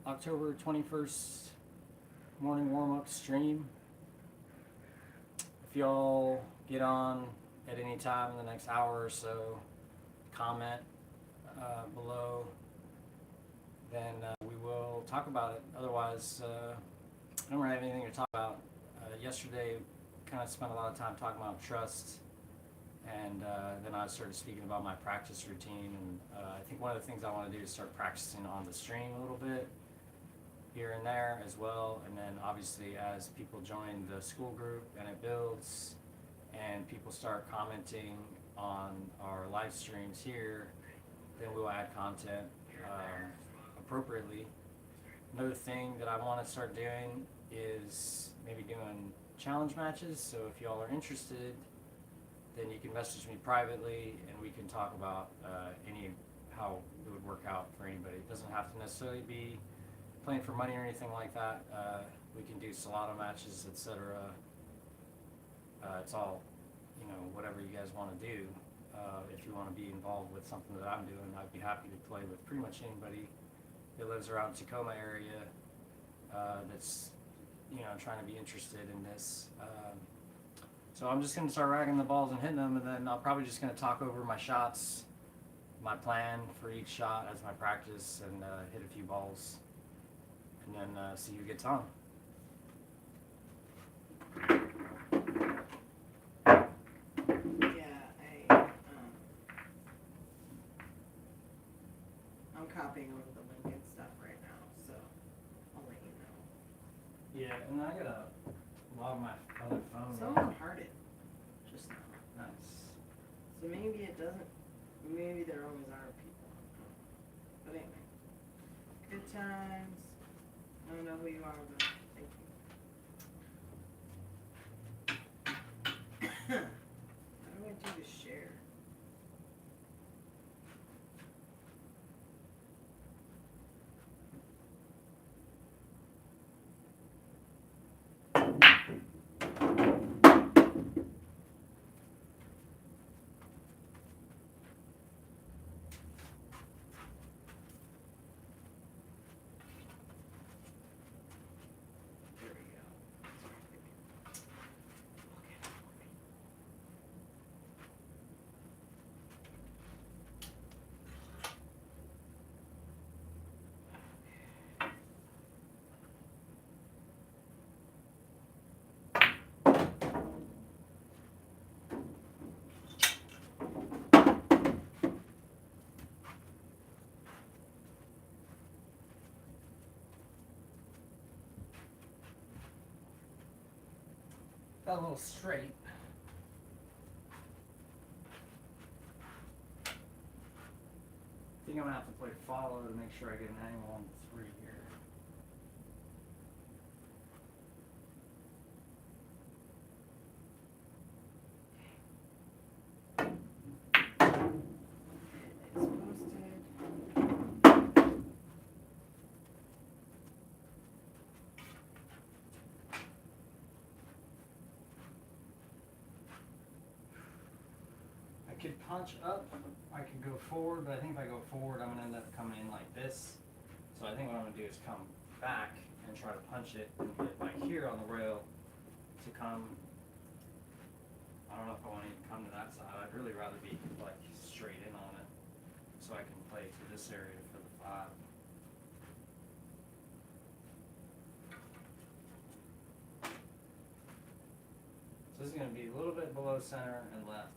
October 21st morning warm-up stream. If y'all get on at any time in the next hour or so, comment below, then we will talk about it. Otherwise, I don't really have anything to talk about. Yesterday, kind of spent a lot of time talking about trust, and then I started speaking about my practice routine, and I think one of the things I want to do is start practicing on the stream a little bit here and there as well. And then obviously as people join the school group and it builds and people start commenting on our live streams here, then we'll add content appropriately. Another thing that I want to start doing is maybe doing challenge matches. So if y'all are interested, then you can message me privately and we can talk about how it would work out for anybody. It doesn't have to necessarily be playing for money or anything like that. We can do Solana matches, etc. It's all, whatever you guys want to do. If you want to be involved with something that I'm doing, I'd be happy to play with pretty much anybody that lives around the Tacoma area that's, trying to be interested in this. So I'm just going to start racking the balls and hitting them, and then I'm probably just going to talk over my shots, my plan for each shot as my practice, and hit a few balls, and then see who gets on. I'm copying over the link and stuff right now, so I'll let you know. Yeah, and I got a lot of my other phone. Someone hearted just now. Nice. So maybe it doesn't, maybe there always are people. But anyway, good times. I don't know who you are, but thank you. How do I do the share? Got a little straight. I think I'm gonna have to play follow to make sure I get an angle on the 3 here. It's posted. I could punch up, I could go forward, but I think if I go forward, I'm gonna end up coming in like this. So I think what I'm gonna do is come back and try to punch it and get like here on the rail to come. I don't know if I want to even come to that side. I'd really rather be like straight in on it so I can play through this area for the 5. So this is going to be a little bit below center and left.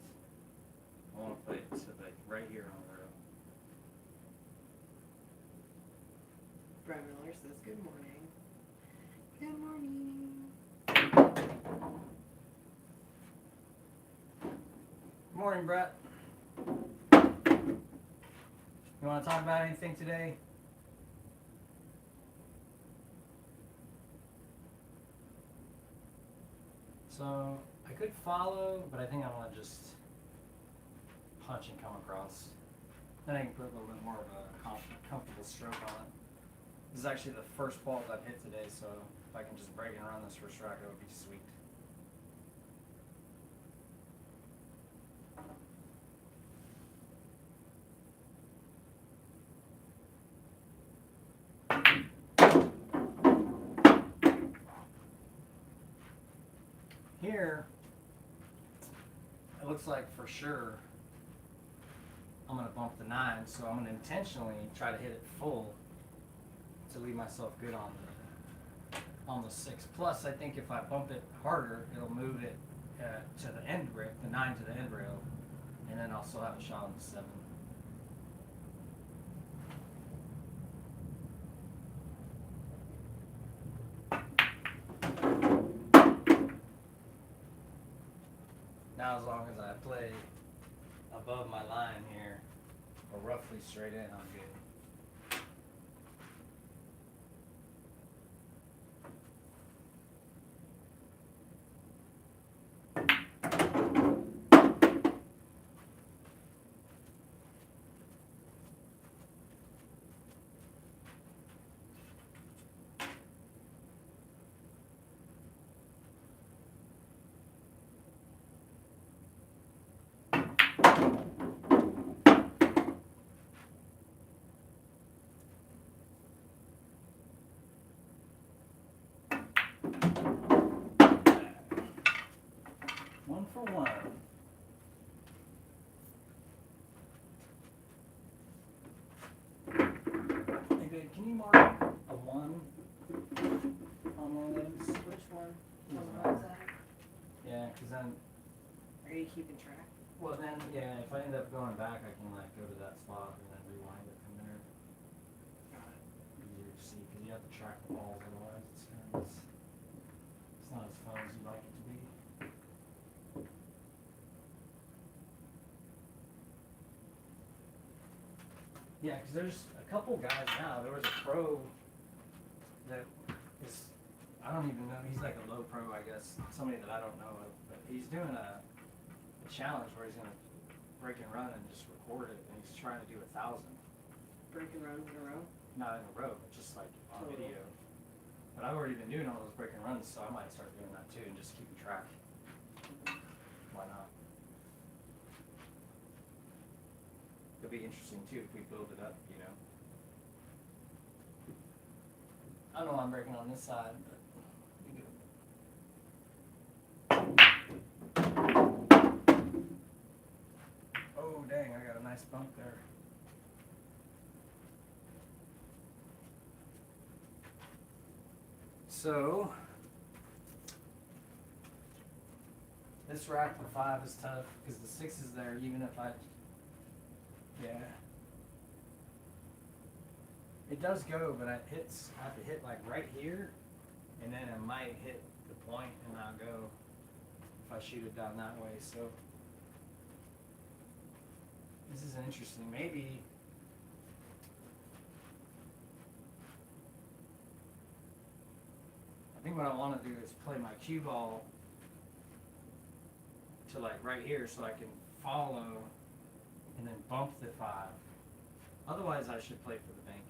I want to play it to like right here on the rail. Brett Miller says good morning. Good morning. Good morning, Brett. You want to talk about anything today? So I could follow, but I think I want to just punch and come across. Then I can put a little bit more of a comfortable stroke on it. This is actually the first ball that I've hit today, so if I can just break and run this first strike, that would be sweet. here, it looks like for sure I'm gonna bump the 9, so I'm gonna intentionally try to hit it full to leave myself good on the 6. Plus, I think if I bump it harder, it'll move it to the end rail, the 9 to the end rail, and then I'll still have a shot on the 7. Now, as long as I play above my line here, or roughly straight in, I'm good. One for one. Hey, babe, can you mark a 1 on one of those? Which one? Doesn't On the matter. right side? Yeah, because then, Are you keeping track? well then, yeah, if I end up going back, I can like go to that spot and then rewind it from there. Got it. Easier to see, because you have to track the balls, otherwise it's not as fun as you'd like it to be. Yeah, because there's a couple guys now. There was a pro that is, I don't even know, he's like a low pro, I guess, somebody that I don't know of, but he's doing a challenge where he's going to break and run and just record it, and he's trying to do 1,000. Break and runs in a row? Not in a row, but just like on Total. video. But I've already been doing all those break and runs, so I might start doing that too and just keeping track. Why not? It'll be interesting too if we build it up, you know. I don't know why I'm breaking on this side, but we do. Oh dang, I got a nice bump there. So this rack for 5 is tough because the 6 is there even if I, yeah. It does go, but I have to hit like right here, and then it might hit the point and not go if I shoot it down that way. So this is interesting. Maybe I think what I want to do is play my cue ball to like right here so I can follow and then bump the 5. Otherwise I should play for the bank.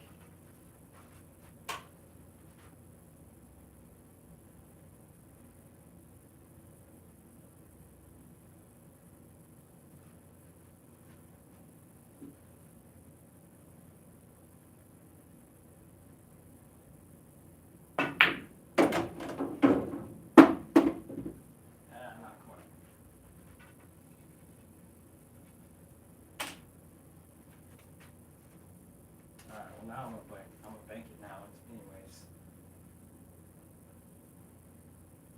Not quite. Alright, well now I'm gonna bank it now anyways.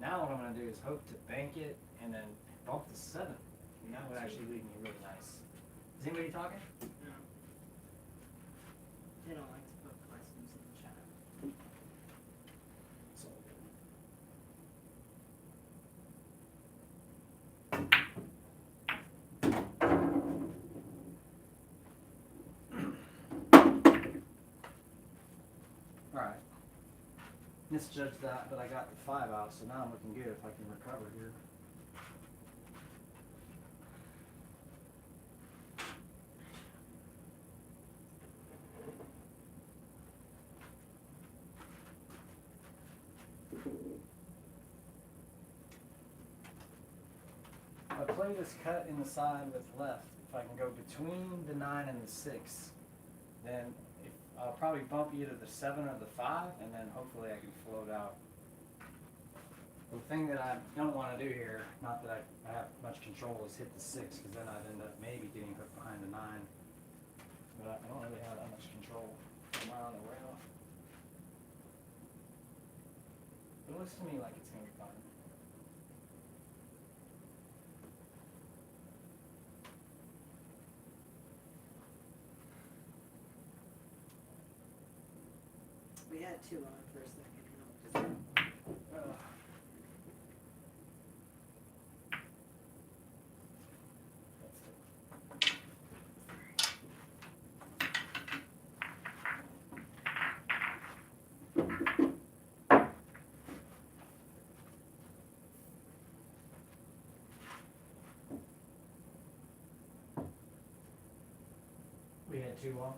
Now what I'm gonna do is hope to bank it and then bump the 7. And that would actually leave me really nice. Is anybody talking? No. They don't like to put questions in the chat. It's all good. Alright. Misjudged that, but I got the 5 out, so now I'm looking good if I can recover here. If I play this cut in the side with left, if I can go between the 9 and the 6, then I'll probably bump either the 7 or the 5, and then hopefully I can float out. The thing that I don't want to do here, not that I have much control, is hit the 6, because then I'd end up maybe getting hooked behind the 9. But I don't really have that much control. Am I on the rail? It looks to me like it's going to be fine. We had 2 on for a second. Ugh. We had 2 on.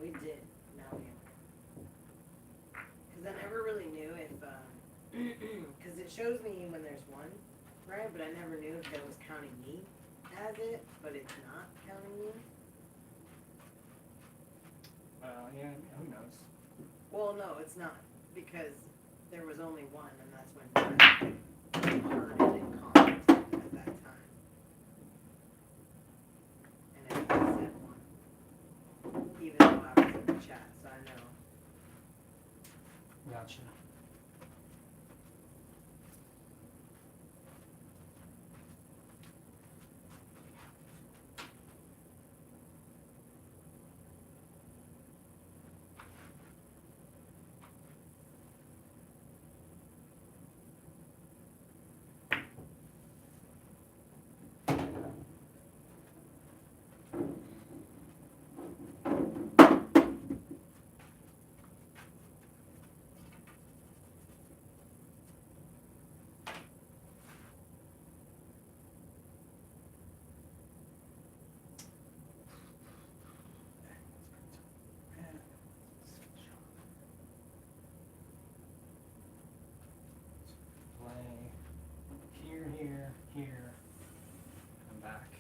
We did. Now we because I never really knew if, because it shows me when there's 1, right? But I never knew if it was counting me as it, but it's not counting me. Yeah, who knows? Well, no, it's not, because there was only 1, and that's when I heard it in comment at that time. And it said 1, even though I was in the chat, so I know. Gotcha. Play here, and back.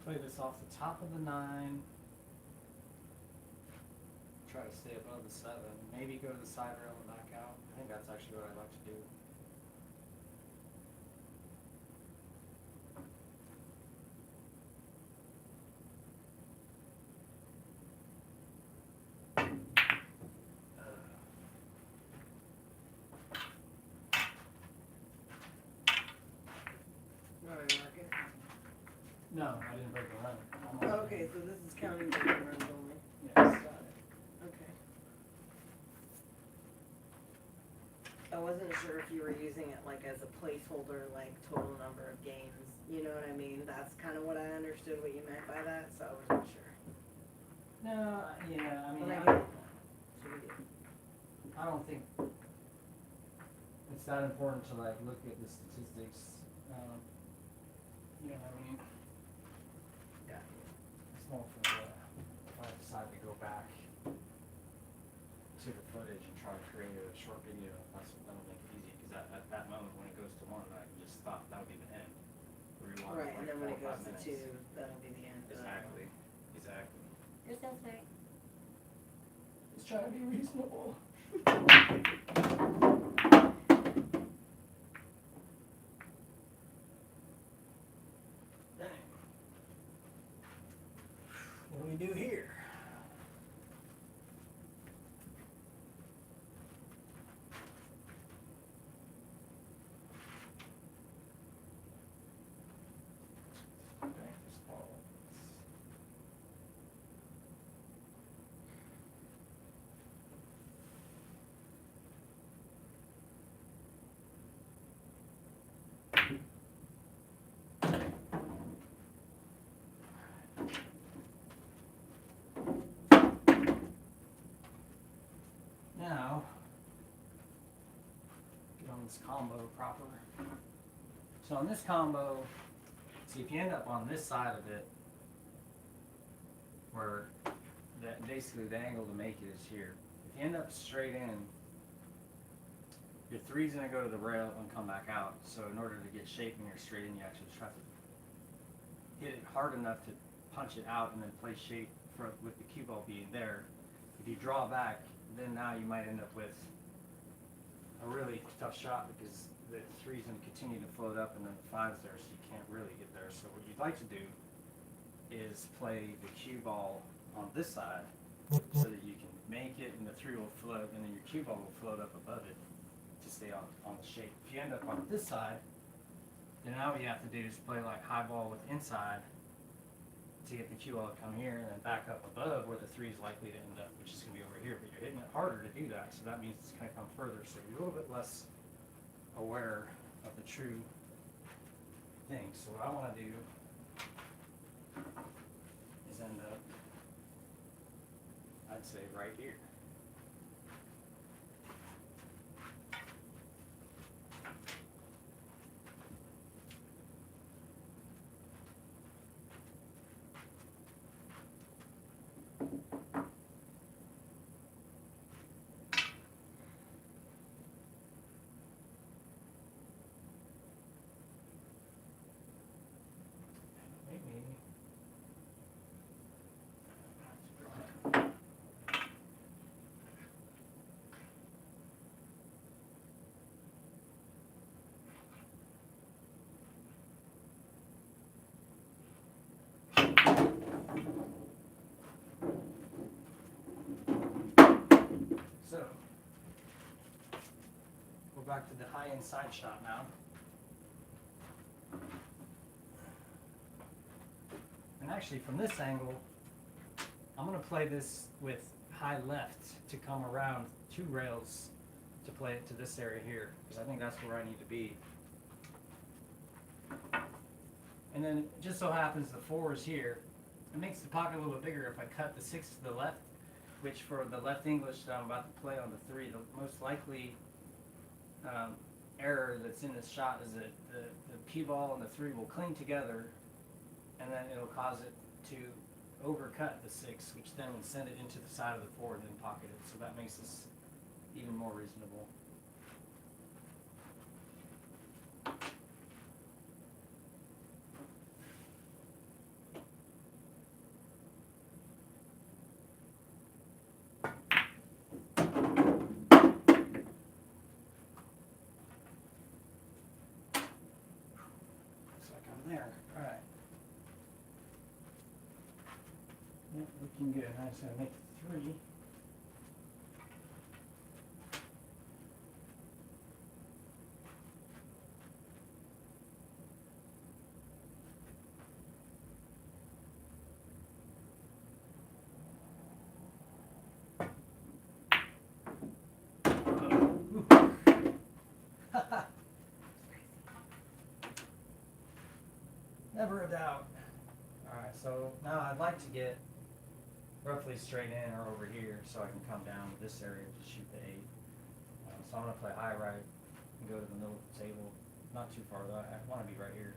Play this off the top of the 9. Try to stay above the 7. Maybe go to the side rail and back out. I think that's actually what I'd like to do. Alright, mark it. No, I didn't break the run. Oh, okay, so this is counting breaking runs only. Yes, got it. Okay. I wasn't sure if you were using it like as a placeholder, like total number of games. You know what I mean? That's kind of what I understood what you meant by that, so I wasn't sure. No, yeah, I mean, But I I, get it. So we did. I don't think it's that important to like look at the statistics. You know what I mean? Yeah. It's more for if I decide to go back to the footage and try to create a short video, that'll make it easy. Because at that moment when it goes to 1, I can just stop. That would be the end. Rewind Right, for and like then when 4 it or goes 5 to minutes. 2, that'll be the end. Exactly. Exactly. You're so smart. Just trying to be reasonable. Dang. What do we do here? Breakfast balls. this combo proper. So on this combo, see if you end up on this side of it, where that basically the angle to make it is here. If you end up straight in, your 3's gonna go to the rail and come back out. So in order to get shape when you're straight in, you actually just have to hit it hard enough to punch it out and then play shape with the cue ball being there. If you draw back, then now you might end up with a really tough shot because the 3's going to continue to float up and then the 5's there, so you can't really get there. So what you'd like to do is play the cue ball on this side so that you can make it and the 3 will float and then your cue ball will float up above it to stay on the shape. If you end up on this side, then now what you have to do is play like high ball with inside to get the cue ball to come here and then back up above where the 3 is likely to end up, which is going to be over here. But you're hitting it harder to do that, so that means it's going to come further. So you're a little bit less aware of the true thing. So what I want to do is end up, I'd say, right here. So, go back to the high inside shot now. And actually from this angle, I'm going to play this with high left to come around 2 rails to play it to this area here, because I think that's where I need to be. And then it just so happens the 4 is here. It makes the pocket a little bit bigger if I cut the 6 to the left, which for the left English that I'm about to play on the 3, the most likely error that's in this shot is that the cue ball and the 3 will cling together, and then it'll cause it to overcut the 6, which then will send it into the side of the 4 and then pocket it. So that makes this even more reasonable. There. All right. Yep, looking good. I just gotta make it 3. Never a doubt. Alright, so now I'd like to get roughly straight in or over here so I can come down to this area to shoot the 8. So I'm going to play high right and go to the middle of the table. Not too far though, I want to be right here.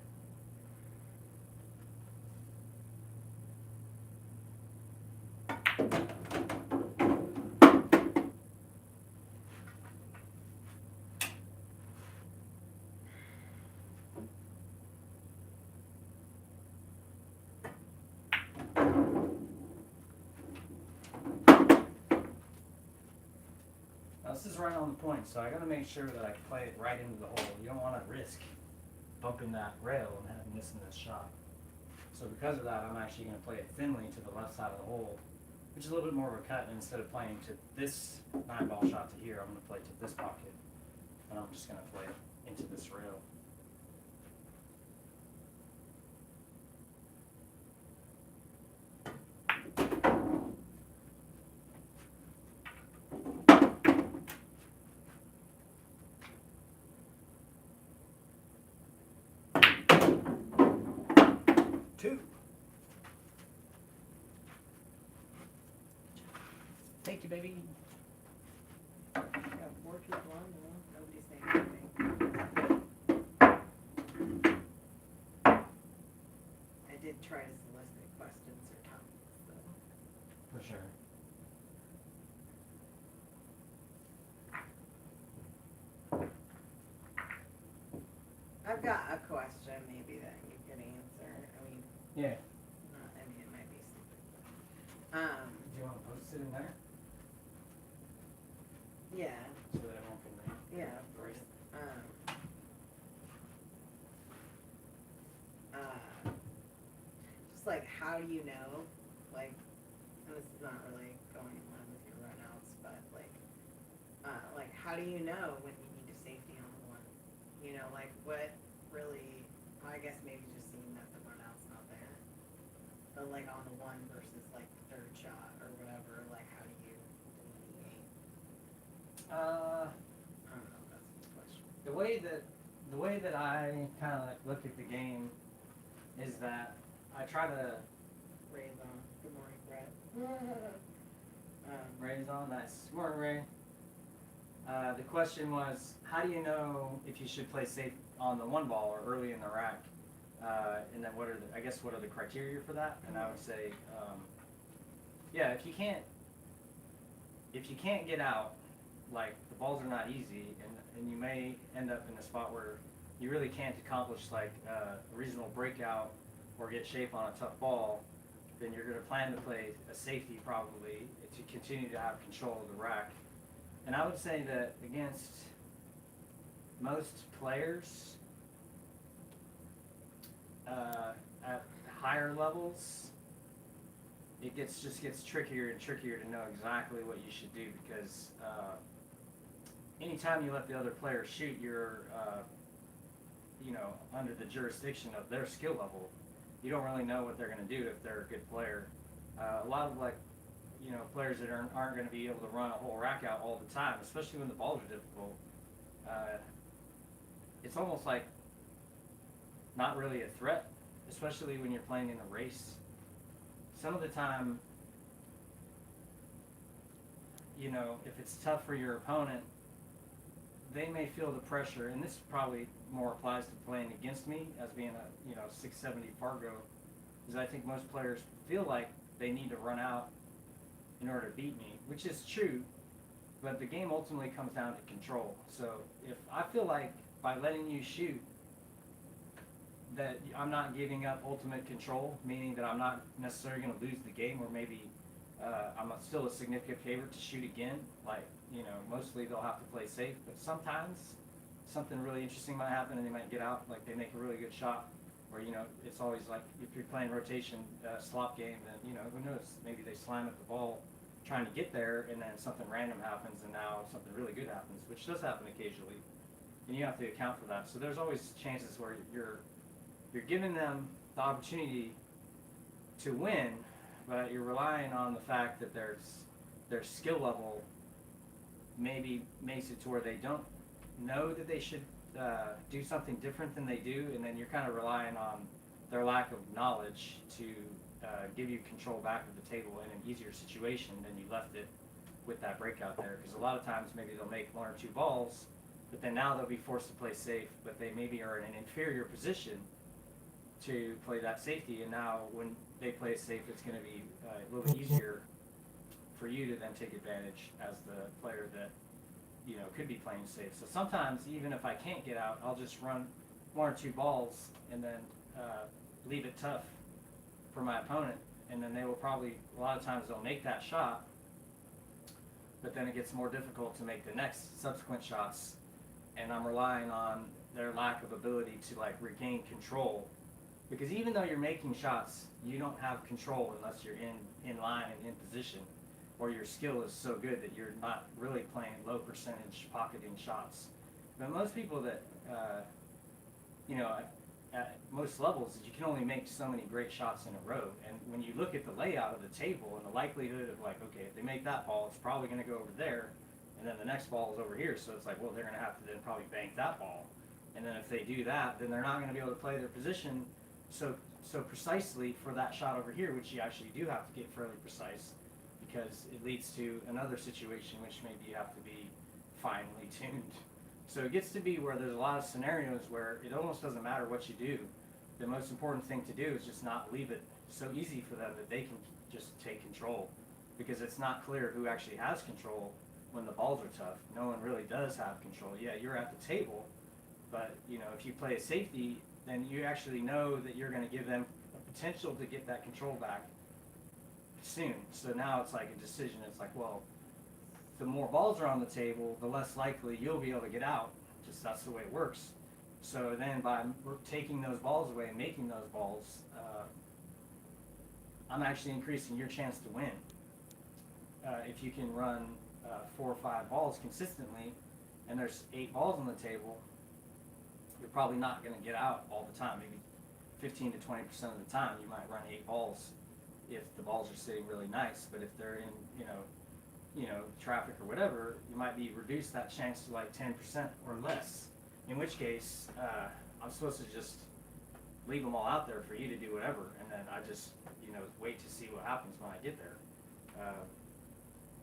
This is right on the point, so I got to make sure that I play it right into the hole. You don't want to risk bumping that rail and missing this shot. So because of that, I'm actually going to play it thinly to the left side of the hole, which is a little bit more of a cut. And instead of playing to this 9-ball shot to here, I'm going to play to this pocket, and I'm just going to play it into this rail. Thank you, baby. Got 4 people on, nobody's saying anything. try to solicit questions or comments, so. For sure. I've got a question maybe that you could answer. I mean, Yeah. it might be stupid. Do you want to post it in there Yeah, so that everyone can read? yeah, of course. Just like, how do you know, like, and this is not really going in line with your runouts, but like, how do you know when you need a safety on the one? You know, like, what really, I guess maybe just seeing that the runout's not there. But like on the one versus like the third shot or whatever, like, how do you delineate? I don't know, that's a good question. The way that I kind of like look at the game is that I try to Ray's on. Good morning, Brett. Ray's on. Nice. Morning, Ray. The question was, how do you know if you should play safe on the one ball or early in the rack? And then what are the criteria for that? And I would say, yeah, if you can't get out, like the balls are not easy, and you may end up in a spot where you really can't accomplish like a reasonable breakout or get shape on a tough ball, then you're going to plan to play a safety probably to continue to have control of the rack. And I would say that against most players at higher levels, it just gets trickier and trickier to know exactly what you should do, because anytime you let the other player shoot, you're under the jurisdiction of their skill level. You don't really know what they're going to do if they're a good player. A lot of players that aren't going to be able to run a whole rack out all the time, especially when the balls are difficult. It's almost like not really a threat, especially when you're playing in a race. Some of the time, if it's tough for your opponent, they may feel the pressure, and this probably more applies to playing against me as being a 670 Fargo, is I think most players feel like they need to run out in order to beat me, which is true, but the game ultimately comes down to control. So if I feel like by letting you shoot that I'm not giving up ultimate control, meaning that I'm not necessarily going to lose the game, or maybe I'm still a significant favorite to shoot again, like, mostly they'll have to play safe, but sometimes something really interesting might happen and they might get out, like they make a really good shot, or, it's always like if you're playing rotation slop game, then, who knows, maybe they slam at the ball trying to get there, and then something random happens, and now something really good happens, which does happen occasionally, and you have to account for that. So there's always chances where you're giving them the opportunity to win, but you're relying on the fact that their skill level maybe makes it to where they don't know that they should do something different than they do, and then you're kind of relying on their lack of knowledge to give you control back of the table in an easier situation than you left it with that breakout there. Because a lot of times maybe they'll make one or two balls, but then now they'll be forced to play safe, but they maybe are in an inferior position to play that safety, and now when they play safe, it's going to be a little bit easier for you to then take advantage as the player that could be playing safe. So sometimes even if I can't get out, I'll just run one or two balls and then leave it tough for my opponent, and then they will probably, a lot of times they'll make that shot, but then it gets more difficult to make the next subsequent shots, and I'm relying on their lack of ability to like regain control. Because even though you're making shots, you don't have control unless you're in line and in position, or your skill is so good that you're not really playing low percentage pocketing shots. But most people that, at most levels, you can only make so many great shots in a row. And when you look at the layout of the table and the likelihood of like, okay, if they make that ball, it's probably going to go over there, and then the next ball is over here. So it's like, well, they're going to have to then probably bank that ball. And then if they do that, then they're not going to be able to play their position so precisely for that shot over here, which you actually do have to get fairly precise, because it leads to another situation which maybe you have to be finely tuned. So it gets to be where there's a lot of scenarios where it almost doesn't matter what you do. the most important thing to do is just not leave it so easy for them that they can just take control, because it's not clear who actually has control when the balls are tough. No one really does have control. Yeah, you're at the table, but you know, if you play a safety, then you actually know that you're going to give them a potential to get that control back soon. So now it's like a decision. It's like, well, the more balls are on the table, the less likely you'll be able to get out. Just that's the way it works. So then by taking those balls away and making those balls, I'm actually increasing your chance to win. If you can run 4 or 5 balls consistently, and there's 8 balls on the table, you're probably not going to get out all the time. Maybe 15 to 20% of the time, you might run 8 balls if the balls are sitting really nice. But if they're in, traffic or whatever, you might be reduced that chance to like 10% or less. In which case, I'm supposed to just leave them all out there for you to do whatever, and then I just, wait to see what happens when I get there.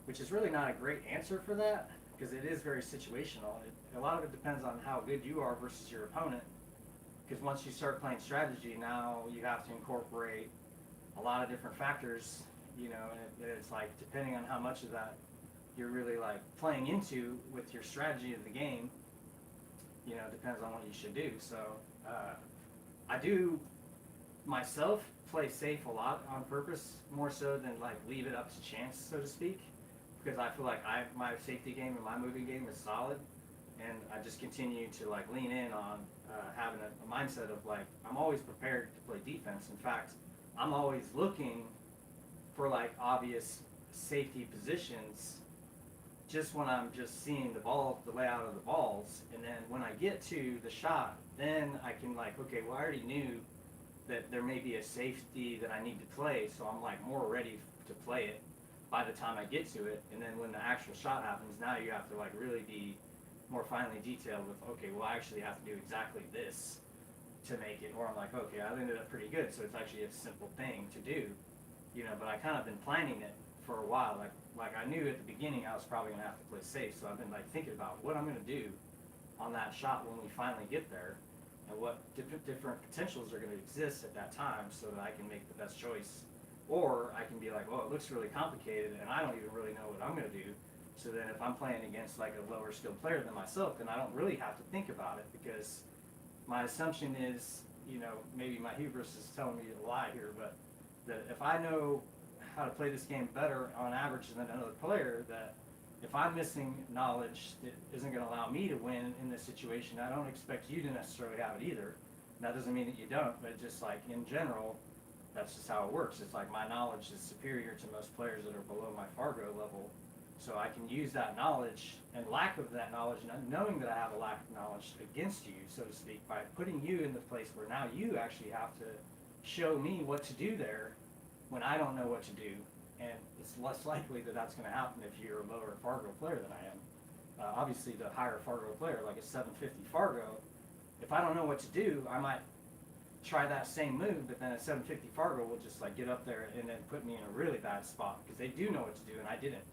Which is really not a great answer for that, because it is very situational. A lot of it depends on how good you are versus your opponent, because once you start playing strategy, now you have to incorporate a lot of different factors, and it's like, depending on how much of that you're really like playing into with your strategy of the game, depends on what you should do. So I do myself play safe a lot on purpose, more so than like leave it up to chance, so to speak, because I feel like my safety game and my moving game is solid, and I just continue to like lean in on having a mindset of like, I'm always prepared to play defense. In fact, I'm always looking for like obvious safety positions just when I'm just seeing the layout of the balls, and then when I get to the shot, then I can like, okay, well, I already knew that there may be a safety that I need to play, so I'm like more ready to play it by the time I get to it. And then when the actual shot happens, now you have to like really be more finely detailed with, okay, well, I actually have to do exactly this to make it, or I'm like, okay, I ended up pretty good, so it's actually a simple thing to do, but I kind of been planning it for a while. Like I knew at the beginning I was probably gonna have to play safe, so I've been like thinking about what I'm gonna do on that shot when we finally get there, and what different potentials are gonna exist at that time, so that I can make the best choice. Or I can be like, well, it looks really complicated, and I don't even really know what I'm gonna do. So then if I'm playing against like a lower skilled player than myself, then I don't really have to think about it, because my assumption is, maybe my hubris is telling me to lie here, but that if I know how to play this game better on average than another player, that if I'm missing knowledge that isn't going to allow me to win in this situation, I don't expect you to necessarily have it either. And that doesn't mean that you don't, but just like in general, that's just how it works. It's like my knowledge is superior to most players that are below my Fargo level. So I can use that knowledge and lack of that knowledge, and knowing that I have a lack of knowledge against you, so to speak, by putting you in the place where now you actually have to show me what to do there when I don't know what to do. And it's less likely that that's going to happen if you're a lower Fargo player than I am. Obviously, the higher Fargo player, like a 750 Fargo, if I don't know what to do, I might try that same move, but then a 750 Fargo will just like get up there and then put me in a really bad spot, because they do know what to do and I didn't.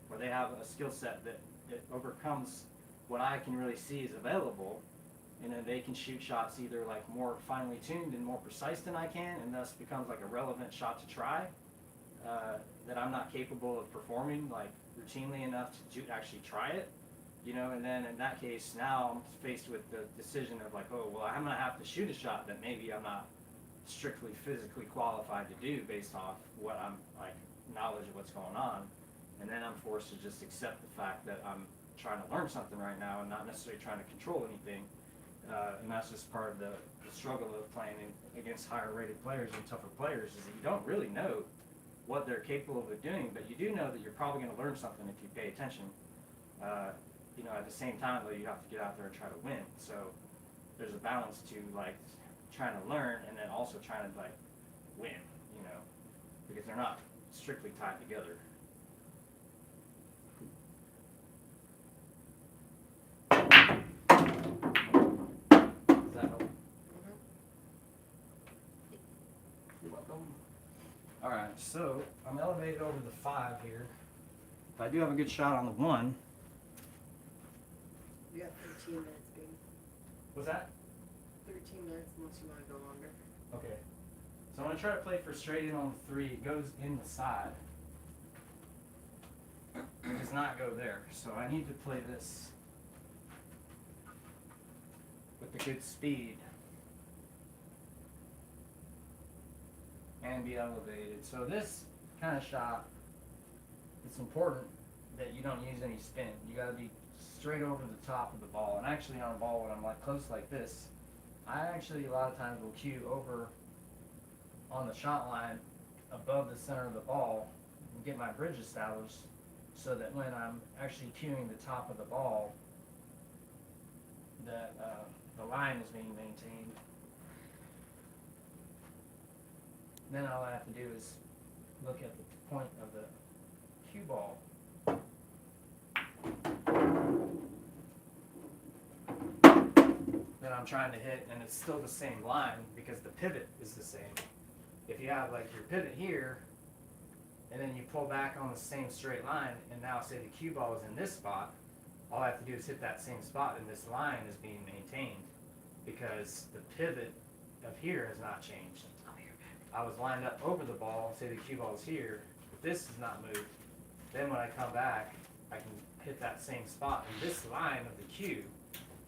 Or they have a skill set that it overcomes what I can really see is available, and then they can shoot shots either like more finely tuned and more precise than I can, and thus becomes like a relevant shot to try that I'm not capable of performing like routinely enough to actually try it, and then in that case, now I'm faced with the decision of like, oh, well, I'm gonna have to shoot a shot that maybe I'm not strictly physically qualified to do based off what I'm like knowledge of what's going on. And then I'm forced to just accept the fact that I'm trying to learn something right now and not necessarily trying to control anything. And that's just part of the struggle of playing against higher rated players and tougher players, is that you don't really know what they're capable of doing, but you do know that you're probably going to learn something if you pay attention. At the same time, though, you have to get out there and try to win. So there's a balance to like trying to learn and then also trying to like win, because they're not strictly tied together. You're welcome. Alright, so I'm elevated over the 5 here. If I do have a good shot on the 1. You got 13 minutes, baby. What's that? 13 minutes unless you want to go longer. Okay. So I'm going to try to play for straight in on 3. It goes in the side. It does not go there. So I need to play this with a good speed and be elevated. So this kind of shot, it's important that you don't use any spin. You got to be straight over the top of the ball. And actually on a ball when I'm like close like this, I actually a lot of times will cue over on the shot line above the center of the ball and get my bridge established so that when I'm actually cueing the top of the ball, that the line is being maintained. Then all I have to do is look at the point of the cue ball. That I'm trying to hit, and it's still the same line because the pivot is the same. If you have like your pivot here, and then you pull back on the same straight line, and now say the cue ball is in this spot, all I have to do is hit that same spot, and this line is being maintained because the pivot of here has not changed. I was lined up over the ball, say the cue ball is here, but this is not moved. Then when I come back, I can hit that same spot, and this line of the cue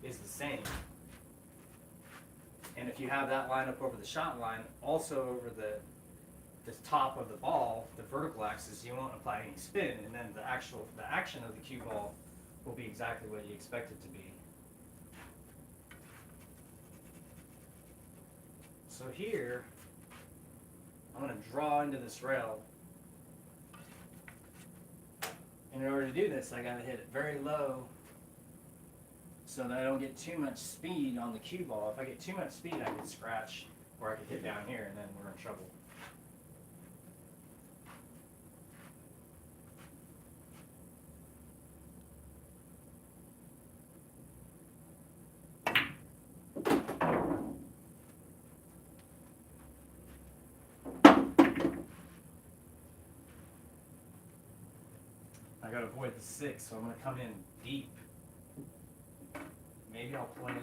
is the same. And if you have that line up over the shot line, also over the top of the ball, the vertical axis, you won't apply any spin, and then the action of the cue ball will be exactly what you expect it to be. So here, I'm going to draw into this rail. And in order to do this, I got to hit it very low so that I don't get too much speed on the cue ball. If I get too much speed, I could scratch, or I could hit down here, and then we're in trouble. I gotta avoid the 6, so I'm gonna come in deep. Maybe I'll play.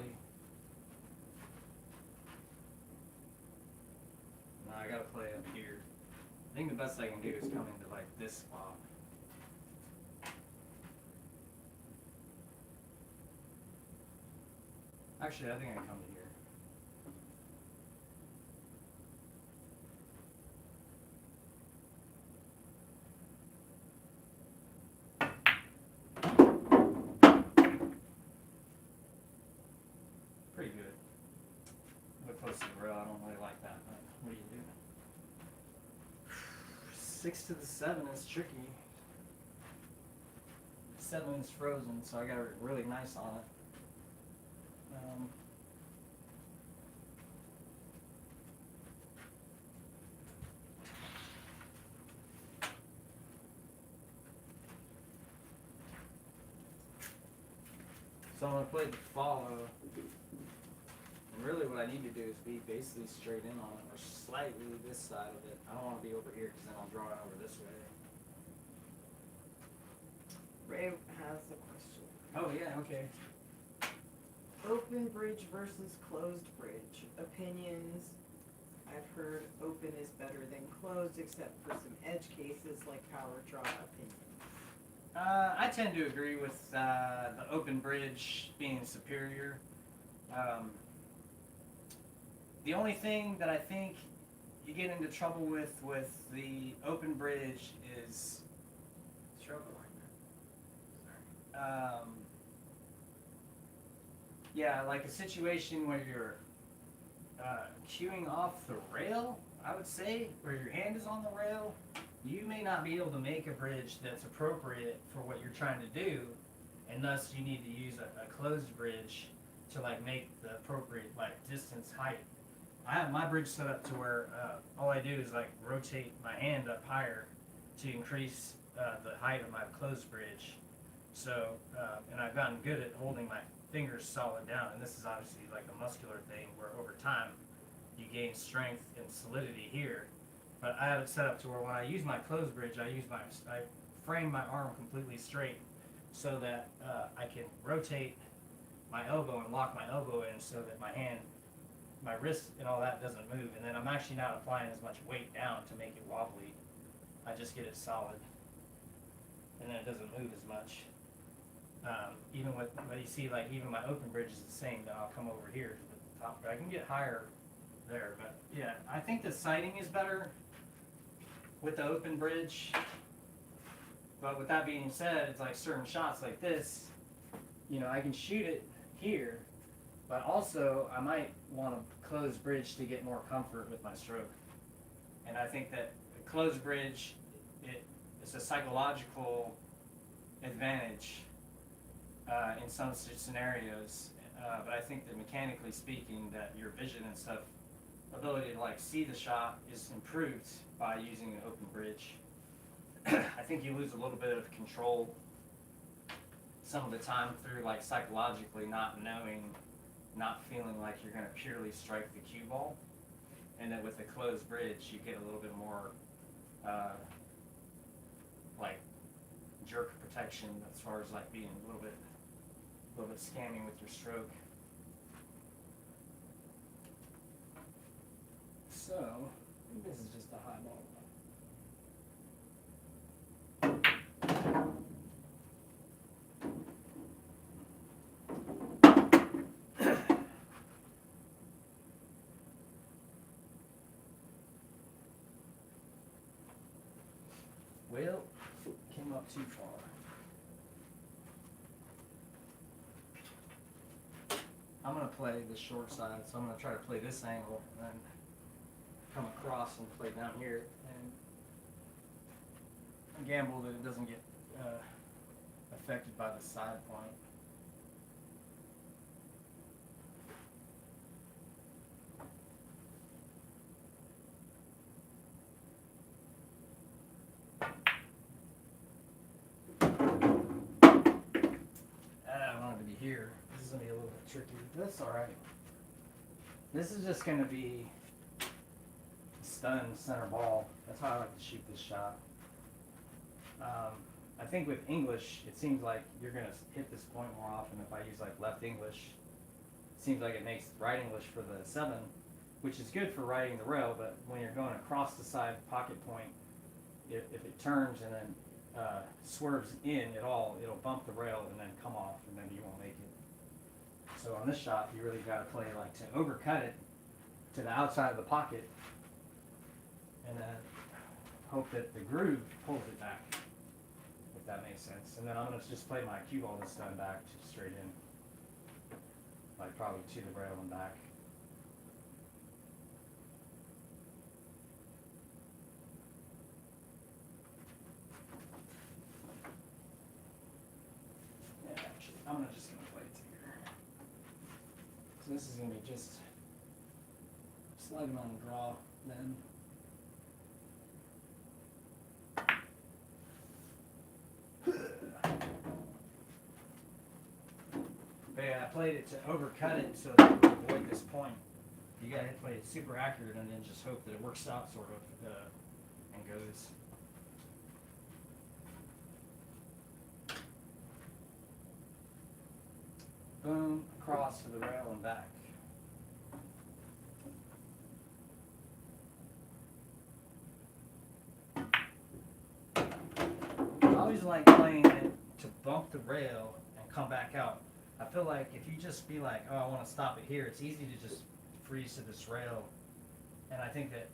No, I gotta play up here. I think the best I can do is come into like this spot. Actually, I think I can come to here. Pretty good. But close to the rail, I don't really like that. But what do you do? 6 to the 7 is tricky. 7 is frozen, so I got it really nice on it. So I'm going to play the follow. And really what I need to do is be basically straight in on it, or slightly this side of it. I don't want to be over here because then I'll draw it over this way. Ray has a question. Oh yeah, okay. Open bridge versus closed bridge. Opinions. I've heard open is better than closed, except for some edge cases like power draw opinions. I tend to agree with the open bridge being superior. The only thing that I think you get into trouble with the open bridge is yeah, like a situation where you're cueing off the rail, I would say, where your hand is on the rail. You may not be able to make a bridge that's appropriate for what you're trying to do, and thus you need to use a closed bridge to like make the appropriate like distance height. I have my bridge set up to where all I do is like rotate my hand up higher to increase the height of my closed bridge. So, and I've gotten good at holding my fingers solid down, and this is obviously like a muscular thing where over time you gain strength and solidity here. But I have it set up to where when I use my closed bridge, I frame my arm completely straight so that I can rotate my elbow and lock my elbow in so that my hand my wrist and all that doesn't move, and then I'm actually not applying as much weight down to make it wobbly. I just get it solid, and then it doesn't move as much. Even with, but you see, like even my open bridge is the same. Then I'll come over here to the top, but I can get higher there. But yeah, I think the sighting is better with the open bridge. But with that being said, it's like certain shots like this, you know, I can shoot it here, but also I might want a closed bridge to get more comfort with my stroke. And I think that the closed bridge, it's a psychological advantage in some scenarios, but I think that mechanically speaking, that your vision and stuff, ability to like see the shot is improved by using an open bridge. I think you lose a little bit of control some of the time through like psychologically not knowing, not feeling like you're going to purely strike the cue ball. And then with the closed bridge, you get a little bit more like jerk protection as far as like being a little bit scamming with your stroke. So I think this is just a high ball. Well, came up too far. I'm going to play the short side, so I'm going to try to play this angle and then come across and play down here and gamble that it doesn't get affected by the side point. I wanted to be here. This is going to be a little bit tricky. That's alright. This is just going to be stun center ball. That's how I like to shoot this shot. I think with English, it seems like you're going to hit this point more often if I use like left English. It seems like it makes right English for the 7, which is good for riding the rail, but when you're going across the side pocket point, if it turns and then swerves in at all, it'll bump the rail and then come off, and then you won't make it. So on this shot, you really got to play like to overcut it to the outside of the pocket, and then hope that the groove pulls it back, if that makes sense. And then I'm going to just play my cue ball this time back to straight in, like probably to the rail and back. Yeah, actually, I'm just going to play it to here. So this is going to be just sliding on the draw then. But yeah, I played it to overcut it so that it would avoid this point. You gotta play it super accurate and then just hope that it works out sort of and goes. Boom, across to the rail and back. I always like playing it to bump the rail and come back out. I feel like if you just be like, oh, I want to stop it here, it's easy to just freeze to this rail. And I think that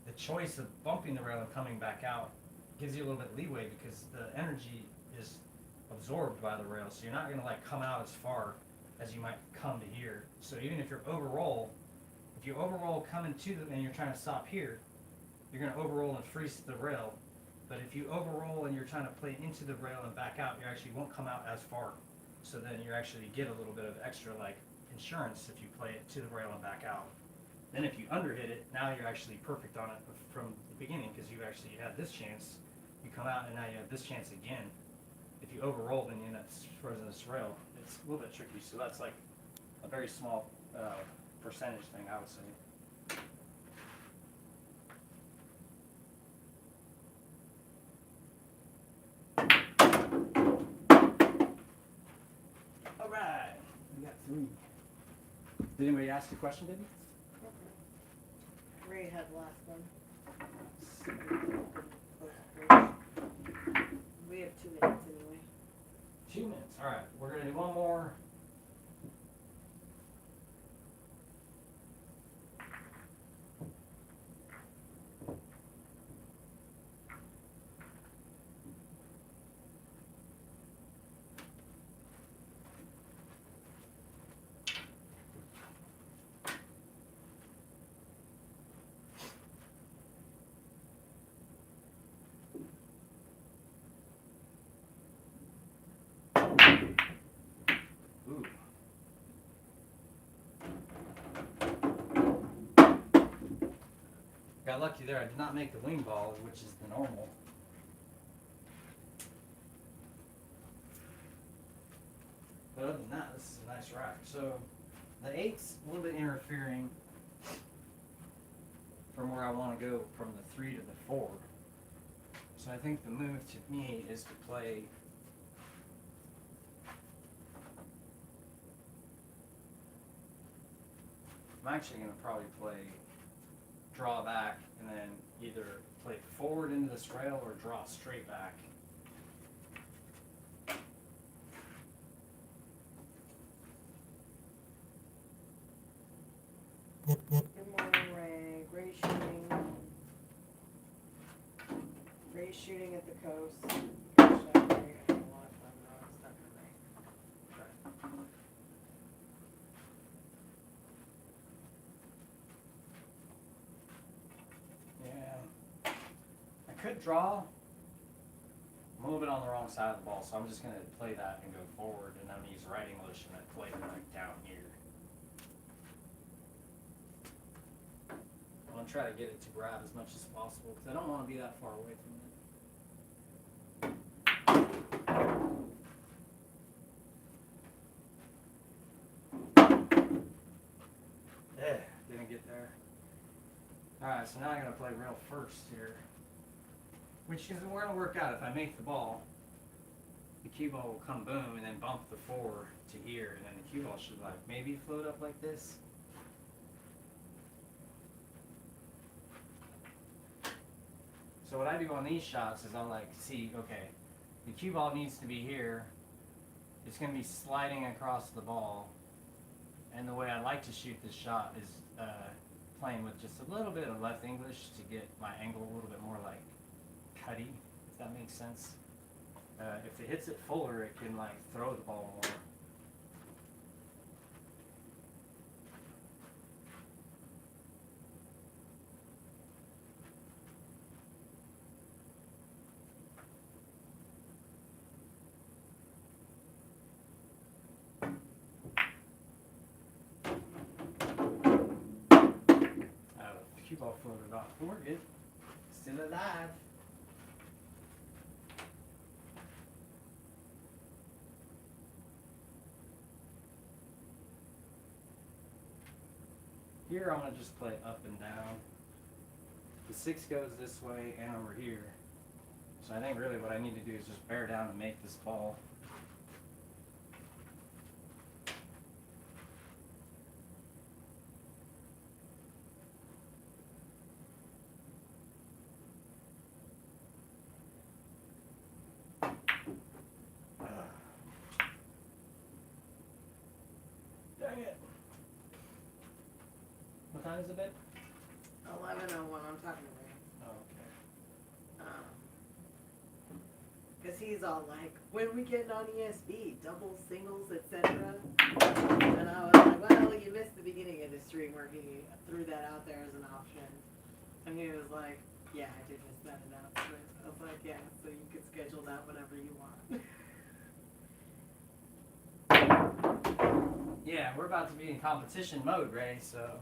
the choice of bumping the rail and coming back out gives you a little bit of leeway because the energy is absorbed by the rail. So you're not going to like come out as far as you might come to here. So even if you're if you overroll coming to them and you're trying to stop here, you're going to overroll and freeze to the rail. But if you overroll and you're trying to play into the rail and back out, you actually won't come out as far. So then you actually get a little bit of extra like insurance if you play it to the rail and back out. Then if you underhit it, now you're actually perfect on it from the beginning because you actually had this chance. You come out and now you have this chance again. If you overroll, then you end up frozen this rail. It's a little bit tricky. So that's like a very small percentage thing, I would say. All right, we got 3. Did anybody ask a question, did he? Ray had the last one. We have 2 minutes anyway. 2 minutes. All right, we're gonna do one more. Ooh. Got lucky there. I did not make the wing ball, which is the normal. But other than that, this is a nice rack. So the 8's a little bit interfering from where I want to go from the 3 to the 4. So I think the move to me is to play I'm actually going to probably play draw back and then either play forward into this rail or draw straight back. Good morning, Ray. Ray shooting. Ray shooting at the coast. Gosh, I'm Ray. I don't know if I'm not stuck in Ray. Yeah. I could draw. I'm a little bit on the wrong side of the ball, so I'm just going to play that and go forward, and I'm going to use right English and then play it like down here. I'm going to try to get it to grab as much as possible because I don't want to be that far away from it. Yeah, didn't get there. Alright, so now I'm going to play rail first here. Which is we're going to work out. If I make the ball, the cue ball will come boom and then bump the 4 to here, and then the cue ball should like maybe float up like this. So what I do on these shots is I'm like, see, okay, the cue ball needs to be here. It's going to be sliding across the ball. And the way I like to shoot this shot is playing with just a little bit of left English to get my angle a little bit more like cutty, if that makes sense. If it hits it fuller, it can like throw the ball more. The cue ball floated off. We're good. Still alive. Here I'm going to just play up and down. The 6 goes this way and over here. So I think really what I need to do is just bear down and make this ball. Dang it. What time is it, babe? 11:01. I'm talking to Ray. Oh, okay. Because he's all like, when are we getting on ESB? Doubles, singles, etc. And I was like, well, you missed the beginning of the stream where he threw that out there as an option. And he was like, yeah, I did miss that announcement. I was like, yeah, so you could schedule that whenever you want. Yeah, we're about to be in competition mode, Ray, so.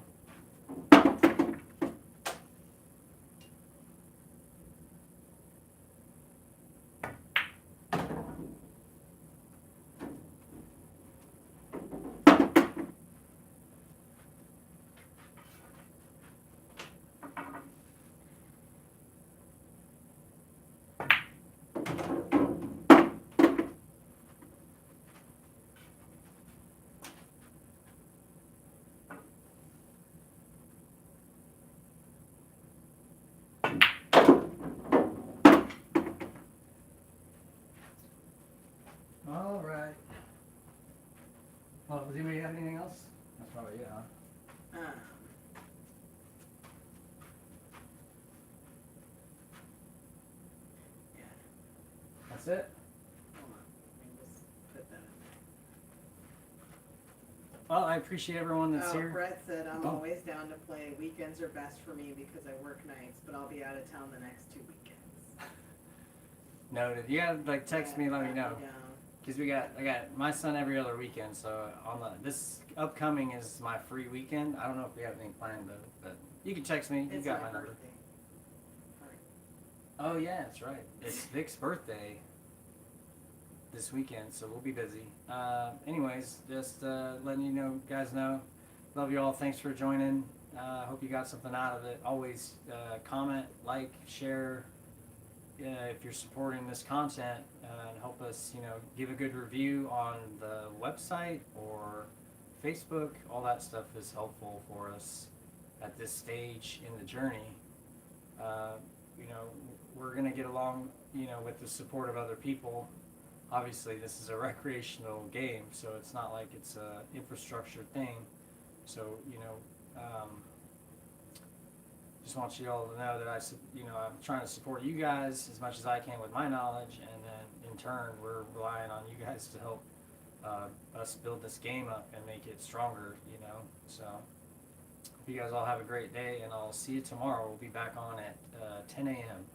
Well, does anybody have anything else? That's probably it, huh? Yeah, That's it? hold on, let me just put that in Well, I appreciate everyone there. that's Oh, here. Brett said, I'm Oh. always down to play, weekends are best for me because I work nights, but I'll be out of town the next 2 weekends. Noted. You gotta like text me and let me know. down. Cause I got my son every other weekend, so this upcoming is my free weekend. I don't know if we have anything planned though, but you can text me. You It's got my my number. birthday. Oh yeah, that's right. It's Vic's birthday this weekend, so we'll be busy. Anyways, just letting you know, guys know. Love you all. Thanks for joining. Hope you got something out of it. Always comment, like, share. If you're supporting this content, and help us, give a good review on the website or Facebook. All that stuff is helpful for us at this stage in the journey. We're gonna get along, with the support of other people. Obviously, this is a recreational game, so it's not like it's a infrastructure thing. So, just want you all to know that I'm trying to support you guys as much as I can with my knowledge, and then in turn, we're relying on you guys to help us build this game up and make it stronger. So hope you guys all have a great day, and I'll see you tomorrow. We'll be back on at 10 a.m.